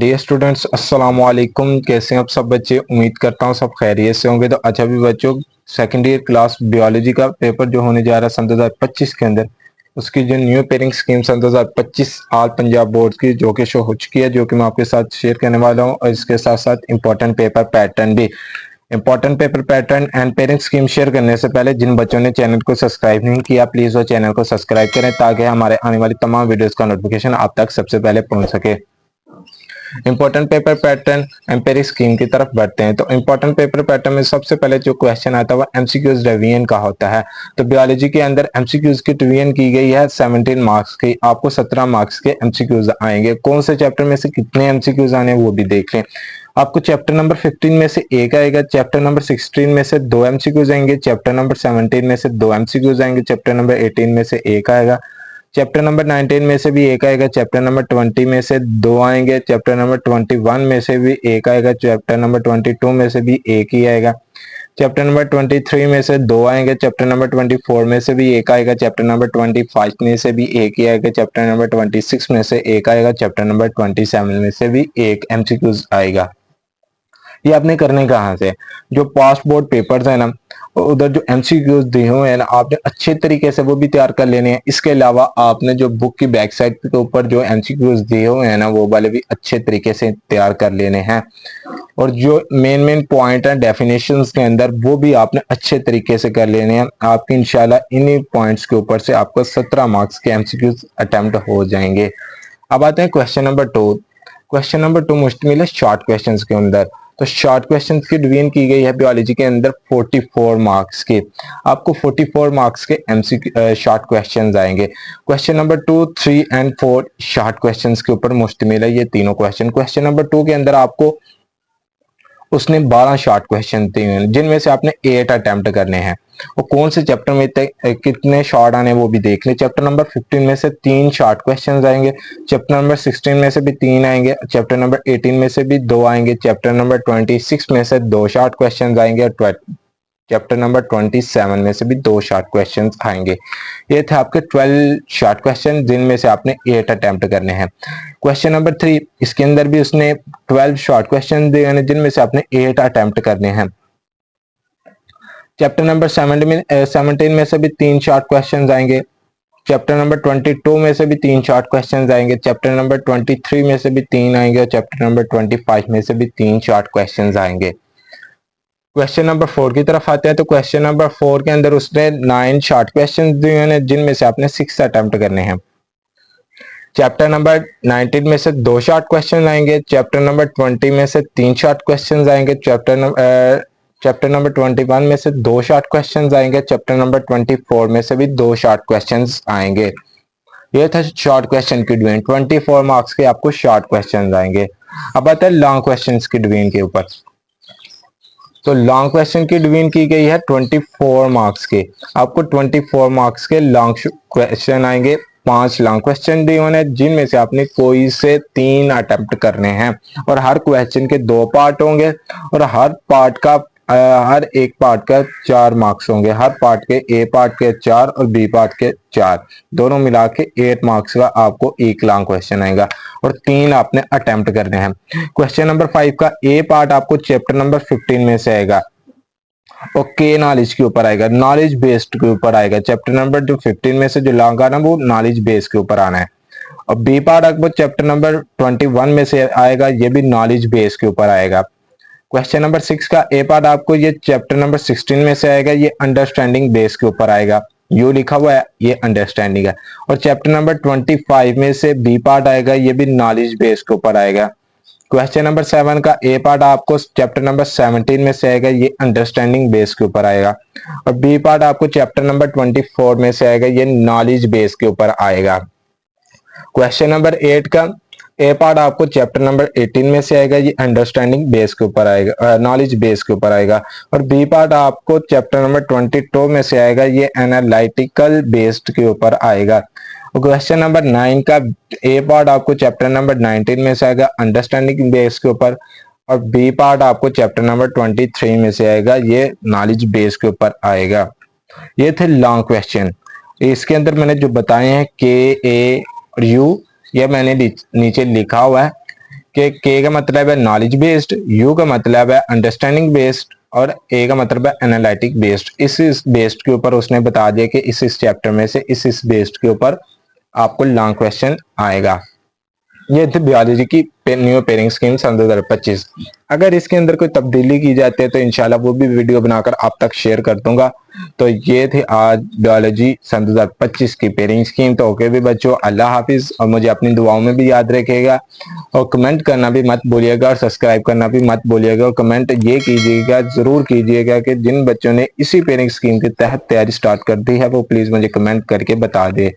Dear students, अस्सलाम वालेकुम। कैसे हैं आप सब बच्चे? उम्मीद करता हूँ सब खैरियत से होंगे। तो अच्छा भी बच्चों, सेकेंड ईयर क्लास बियोलॉजी का पेपर जो होने जा रहा है सन 2025 के अंदर, उसकी जो न्यू पेयरिंग स्कीम सन 2025 ऑल पंजाब बोर्ड की जो कि शो हो चुकी है, जो कि मैं आपके साथ शेयर करने वाला हूँ। और इसके साथ साथ इंपॉर्टेंट पेपर पैटर्न भी, important paper pattern and pairing scheme share करने से पहले जिन बच्चों ने चैनल को सब्सक्राइब नहीं किया, प्लीज वो चैनल को सब्सक्राइब करें ताकि हमारे आने वाली तमाम वीडियोस का नोटिफिकेशन आप तक सबसे पहले पहुंच सके। Important paper pattern empiric scheme की तरफ बढ़ते हैं। तो इंपॉर्टेंट पेपर पैटर्न में सबसे पहले जो क्वेश्चन आता है वो एमसीक्यूज डिवीजन का होता है। तो बायोलॉजी के अंदर एमसीक्यूज की डिवीजन की गई है 17 मार्क्स की। आपको 17 मार्क्स के एमसीक्यूज आएंगे। कौन से चैप्टर में से कितने एमसीक्यूज आने वो भी देख लें। आपको चैप्टर नंबर 15 में से एक आएगा, चैप्टर नंबर 16 में से 2 एमसीक्यूज आएंगे, चैप्टर नंबर 17 में से 2 एमसीक्यूज आएंगे, चैप्टर नंबर 18 में से एक आएगा, चैप्टर नंबर 19 में से भी एक आएगा, चैप्टर नंबर 20 में से 2 आएंगे, चैप्टर नंबर 21 में से भी एक आएगा, चैप्टर नंबर 22 में से भी एक ही आएगा, चैप्टर नंबर 23 में से 2 आएंगे, चैप्टर नंबर 24 में से भी एक आएगा, चैप्टर नंबर 25 में से भी एक ही आएगा, चैप्टर नंबर 26 में से एक आएगा, चैप्टर नंबर 27 में से भी एक एमसीक्यूज आएगा। ये आपने करने कहाँ से, जो पास बोर्ड पेपर्स है ना, उधर जो एमसीक्यूज दिए हुए हैं ना, आपने अच्छे तरीके से वो भी तैयार कर लेने हैं। इसके अलावा आपने जो बुक की बैक साइड के ऊपर जो एमसीक्यूज दिए हुए हैं ना, वो वाले भी अच्छे तरीके से तैयार कर लेने हैं। और जो मेन पॉइंट है डेफिनेशंस के अंदर, वो भी आपने अच्छे तरीके से कर लेने हैं। आपकी इंशाल्लाह इन्हीं पॉइंट्स के ऊपर से आपको 17 मार्क्स के एमसीक्यूज अटेम्प्ट हो जाएंगे। अब आते हैं क्वेश्चन नंबर 2। क्वेश्चन नंबर 2 मुश्तमिल है शॉर्ट क्वेश्चंस के अंदर। तो शॉर्ट क्वेश्चंस की डिवीजन की गई है बायोलॉजी के अंदर 44 मार्क्स के। आपको 44 मार्क्स के एमसीक्यू शॉर्ट क्वेश्चंस आएंगे। Question number 2, 3 and 4 short questions के ऊपर मुश्तमिल है ये तीनों क्वेश्चन। क्वेश्चन नंबर 2 के अंदर आपको उसने 12 शॉर्ट क्वेश्चन दिए, जिनमें से आपने 8 अटेम्प्ट करने हैं। और कौन से चैप्टर में कितने शॉर्ट आने वो भी देख ले। चैप्टर नंबर 15 में से 3 शॉर्ट क्वेश्चंस आएंगे, चैप्टर नंबर 16 में से भी 3 आएंगे, चैप्टर नंबर 18 में से भी 2 आएंगे, चैप्टर नंबर 26 में से 2 शॉर्ट क्वेश्चंस आएंगे, और चैप्टर नंबर 27 में से भी 2 शॉर्ट क्वेश्चंस आएंगे। ये थे आपके 12 शॉर्ट क्वेश्चन, जिनमें से आपने 8 अटेम्प्ट करने हैं। क्वेश्चन नंबर 3, इसके अंदर भी उसने 12 शॉर्ट क्वेश्चन दिए हैं, जिनमें से आपने 8 अटेम्प्ट करने हैं। चैप्टर नंबर 17 में से भी 3 शॉर्ट क्वेश्चन आएंगे, चैप्टर नंबर 22 में से भी 3 शॉर्ट क्वेश्चन आएंगे, चैप्टर नंबर 23 में से भी 3 आएंगे, और चैप्टर नंबर 25 में से भी 3 शॉर्ट क्वेश्चन आएंगे। क्वेश्चन नंबर 4 की तरफ आते हैं। तो क्वेश्चन नंबर 4 के अंदर उसने 9 शॉर्ट क्वेश्चन दिए हैं, जिनमें से आपने 6 अटेम्प्ट करने हैं। चैप्टर नंबर 19 में से 2 शॉर्ट क्वेश्चन आएंगे, चैप्टर नंबर 20 में से 3 शॉर्ट क्वेश्चन आएंगे, चैप्टर नंबर 21 में से 2 शॉर्ट क्वेश्चन आएंगे, चैप्टर नंबर 24 में से भी 2 शॉर्ट क्वेश्चन आएंगे। ये था शॉर्ट क्वेश्चन की डिवीजन। 24 मार्क्स के आपको शॉर्ट क्वेश्चन आएंगे। अब आता है लॉन्ग क्वेश्चन की डिवीजन के ऊपर। तो लॉन्ग क्वेश्चन की डिवीजन की गई है 24 मार्क्स के। आपको 24 मार्क्स के लॉन्ग क्वेश्चन आएंगे। 5 लॉन्ग क्वेश्चन दिए होने, जिनमें से आपने कोई से 3 अटेम्प्ट करने हैं, और हर क्वेश्चन के 2 पार्ट होंगे, और हर एक पार्ट का 4 मार्क्स होंगे। हर पार्ट के ए पार्ट के 4 और बी पार्ट के 4, दोनों मिला के 8 मार्क्स का आपको एक लॉन्ग क्वेश्चन आएगा, और 3 आपने अटेम्प्ट करने हैं। क्वेश्चन नंबर 5 का ए पार्ट आपको चैप्टर नंबर 15 में से आएगा, और के नॉलेज के ऊपर आएगा, नॉलेज बेस्ड के ऊपर आएगा। चैप्टर नंबर जो 15 में से जो लॉन्ग आना वो नॉलेज बेस के ऊपर आना है। और बी पार्ट आपको चैप्टर नंबर 21 में से आएगा, ये भी नॉलेज बेस के ऊपर आएगा। क्वेश्चन नंबर 6 का ए पार्ट आपको ये चैप्टर नंबर 16 में से आएगा, ये अंडरस्टैंडिंग बेस के ऊपर आएगा। यू लिखा हुआ है, ये अंडरस्टैंडिंग है। और चैप्टर नंबर 25 में से बी पार्ट आएगा, ये भी नॉलेज बेस के ऊपर आएगा। क्वेश्चन नंबर 7 का ए पार्ट आपको चैप्टर नंबर 17 में से आएगा, ये अंडरस्टैंडिंग बेस के ऊपर आएगा। और बी पार्ट आपको चैप्टर नंबर 24 में से आएगा, ये नॉलेज बेस के ऊपर आएगा। क्वेश्चन नंबर 8 का ए पार्ट आपको चैप्टर नंबर 18 में से आएगा, ये अंडरस्टैंडिंग बेस के ऊपर आएगा, नॉलेज बेस के ऊपर आएगा। और बी पार्ट आपको चैप्टर नंबर 22 में से आएगा, ये एनालिटिकल बेस्ड के ऊपर आएगा। क्वेश्चन नंबर 9 का ए पार्ट आपको चैप्टर नंबर 19 में से आएगा, अंडरस्टैंडिंग बेस के ऊपर। और बी पार्ट आपको चैप्टर नंबर 23 में से आएगा, ये नॉलेज बेस के ऊपर आएगा। ये थे लॉन्ग क्वेश्चन। इसके अंदर मैंने जो बताए हैं के, ए और यू, ये मैंने नीचे लिखा हुआ है। कि के का मतलब है नॉलेज बेस्ड, यू का मतलब है अंडरस्टैंडिंग बेस्ड और ए का मतलब है एनालिटिक बेस्ड। इस बेस्ड के ऊपर उसने बता दिया कि इस चैप्टर में से इस बेस्ड के ऊपर आपको लॉन्ग क्वेश्चन आएगा। ये थी बायोलॉजी की न्यू पेयरिंग स्कीम सन 2025। अगर इसके अंदर कोई तब्दीली की जाती है तो इंशाल्लाह वो भी वीडियो बनाकर आप तक शेयर कर दूंगा। तो ये थे आज बायोलॉजी सन 2025 की पेयरिंग स्कीम। तो ओके भी बच्चों, अल्लाह हाफिज, और मुझे अपनी दुआओं में भी याद रखिएगा और कमेंट करना भी मत भूलिएगा और सब्सक्राइब करना भी मत भूलिएगा। और कमेंट ये कीजिएगा, जरूर कीजिएगा कि जिन बच्चों ने इसी पेयरिंग स्कीम के तहत तैयारी स्टार्ट कर दी है वो प्लीज मुझे कमेंट करके बता दे।